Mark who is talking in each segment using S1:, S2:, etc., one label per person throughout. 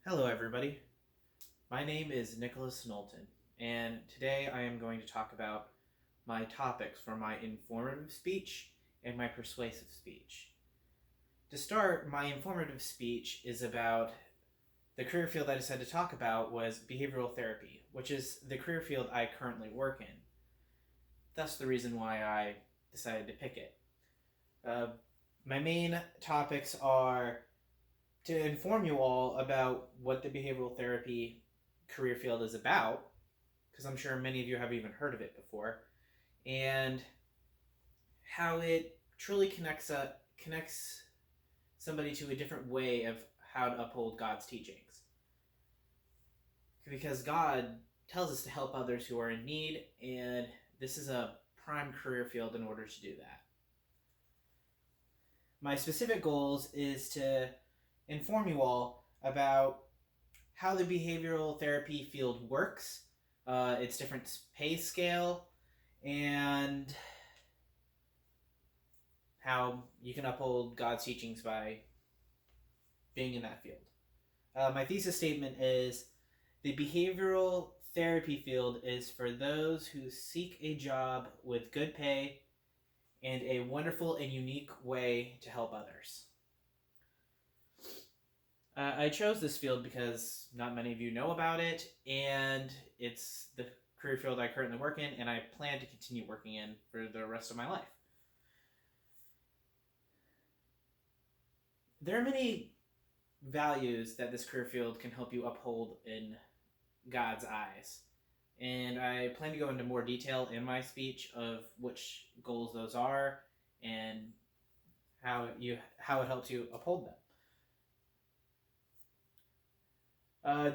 S1: Hello, everybody. My name is Nicholas Knowlton, and today I am going to talk about my topics for my informative speech and my persuasive speech. To start, my informative speech is about the career field I decided to talk about was behavioral therapy, which is the career field I currently work in. Thus, the reason why I decided to pick it. My main topics are to inform you all about what the behavioral therapy career field is about, because I'm sure many of you have even heard of it before, and how it truly connects somebody to a different way of how to uphold God's teachings. Because God tells us to help others who are in need, and this is a prime career field in order to do that. My specific goals is to inform you all about how the behavioral therapy field works, its different pay scale, and how you can uphold God's teachings by being in that field. My thesis statement is the behavioral therapy field is for those who seek a job with good pay and a wonderful and unique way to help others. I chose this field because not many of you know about it, and it's the career field I currently work in, and I plan to continue working in for the rest of my life. There are many values that this career field can help you uphold in God's eyes, and I plan to go into more detail in my speech of which goals those are and how it helps you uphold them.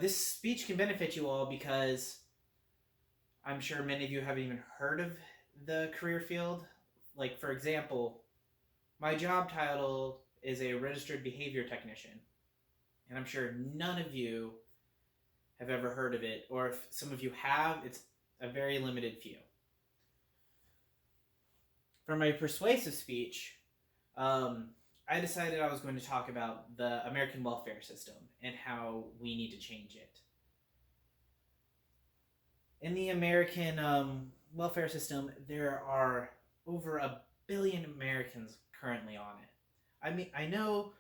S1: This speech can benefit you all because I'm sure many of you haven't even heard of the career field. Like, for example, my job title is a registered behavior technician, and I'm sure none of you have ever heard of it, or if some of you have, it's a very limited few. For my persuasive speech, I decided I was going to talk about the American welfare system and how we need to change it. In the American welfare system, there are over 1 billion Americans currently on it. I mean, I know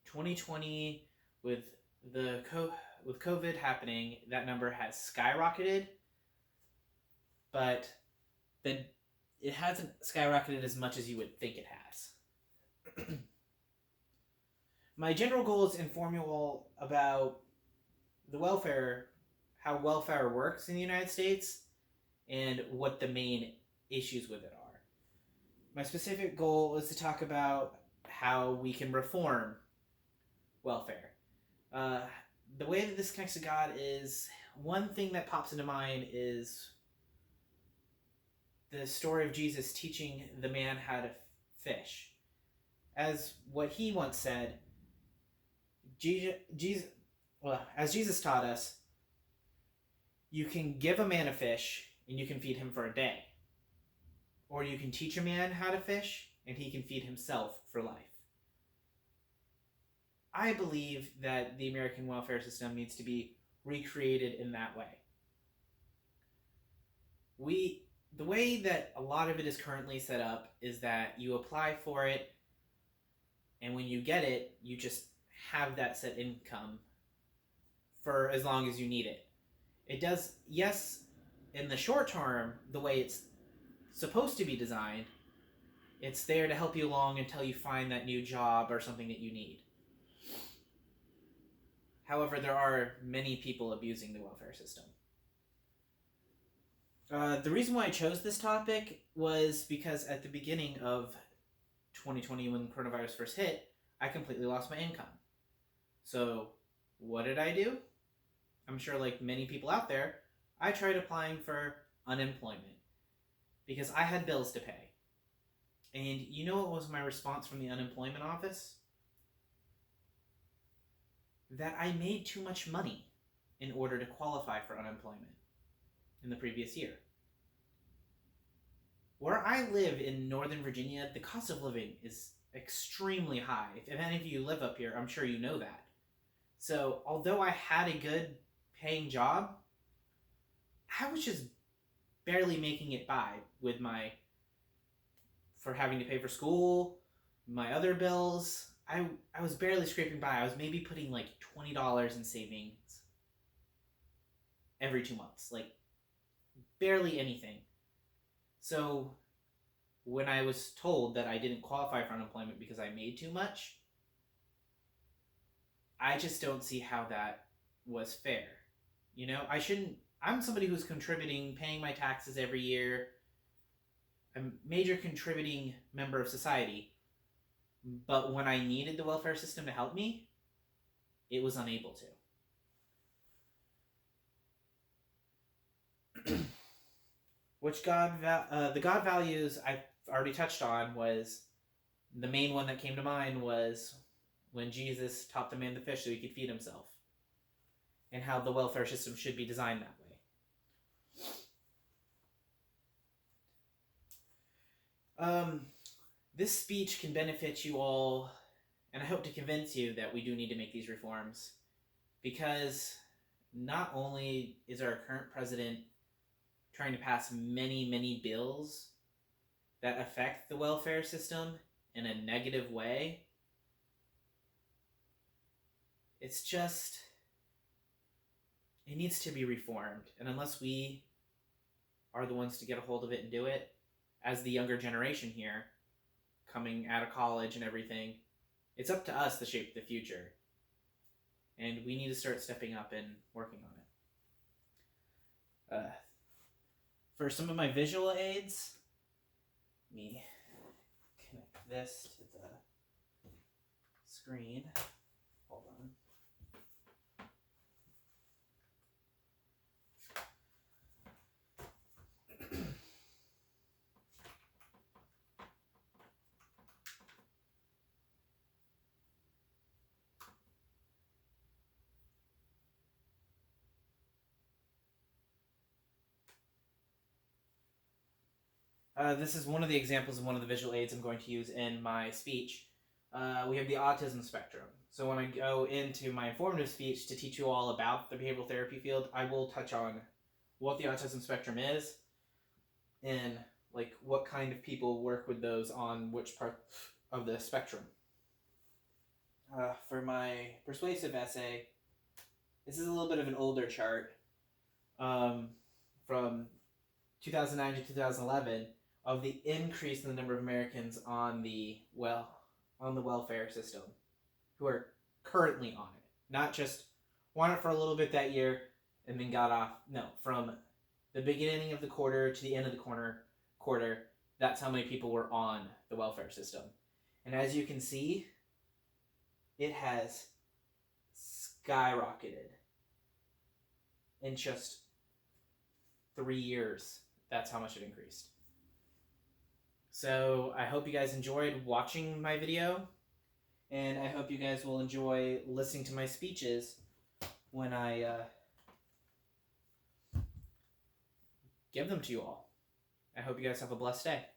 S1: 2020 with with COVID happening, that number has skyrocketed, but then it hasn't skyrocketed as much as you would think it has. My general goal is to inform you all about how welfare works in the United States, and what the main issues with it are. My specific goal is to talk about how we can reform welfare. The way that this connects to God is, one thing that pops into mind is the story of Jesus teaching the man how to fish. As what he once said, as Jesus taught us, you can give a man a fish and you can feed him for a day. Or you can teach a man how to fish and he can feed himself for life. I believe that the American welfare system needs to be recreated in that way. The way that a lot of it is currently set up is that you apply for it, and when you get it, you just have that set income for as long as you need it. It does, yes, in the short term, the way it's supposed to be designed, it's there to help you along until you find that new job or something that you need. However, there are many people abusing the welfare system. The reason why I chose this topic was because at the beginning of 2020, when coronavirus first hit, I completely lost my income. So what did I do? I'm sure, like many people out there, I tried applying for unemployment because I had bills to pay. And you know what was my response from the unemployment office? That I made too much money in order to qualify for unemployment in the previous year. Where I live in Northern Virginia, the cost of living is extremely high. If any of you live up here, I'm sure you know that. So although I had a good paying job, I was just barely making it by with for having to pay for school, my other bills. I was barely scraping by. I was maybe putting like $20 in savings every 2 months, like barely anything. So when I was told that I didn't qualify for unemployment because I made too much, I just don't see how that was fair. You know, I'm somebody who's contributing, paying my taxes every year, a major contributing member of society. But when I needed the welfare system to help me, it was unable to. Which the God values I already touched on was the main one that came to mind was when Jesus taught the man to fish so he could feed himself, and how the welfare system should be designed that way. This speech can benefit you all, and I hope to convince you that we do need to make these reforms, because not only is our current president trying to pass many, many bills that affect the welfare system in a negative way, it's just, it needs to be reformed. And unless we are the ones to get a hold of it and do it, as the younger generation here, coming out of college and everything, it's up to us to shape the future. And we need to start stepping up and working on it. For some of my visual aids, let me connect this to the screen. Hold on. This is one of the examples of one of the visual aids I'm going to use in my speech. We have the autism spectrum. So when I go into my informative speech to teach you all about the behavioral therapy field, I will touch on what the autism spectrum is and like what kind of people work with those on which part of the spectrum. For my persuasive essay, this is a little bit of an older chart from 2009 to 2011 of the increase in the number of Americans on the welfare system who are currently on it. Not just on it for a little bit that year and then got off. No, from the beginning of the quarter to the end of the quarter, that's how many people were on the welfare system. And as you can see, it has skyrocketed in just 3 years. That's how much it increased. So I hope you guys enjoyed watching my video, and I hope you guys will enjoy listening to my speeches when I give them to you all. I hope you guys have a blessed day.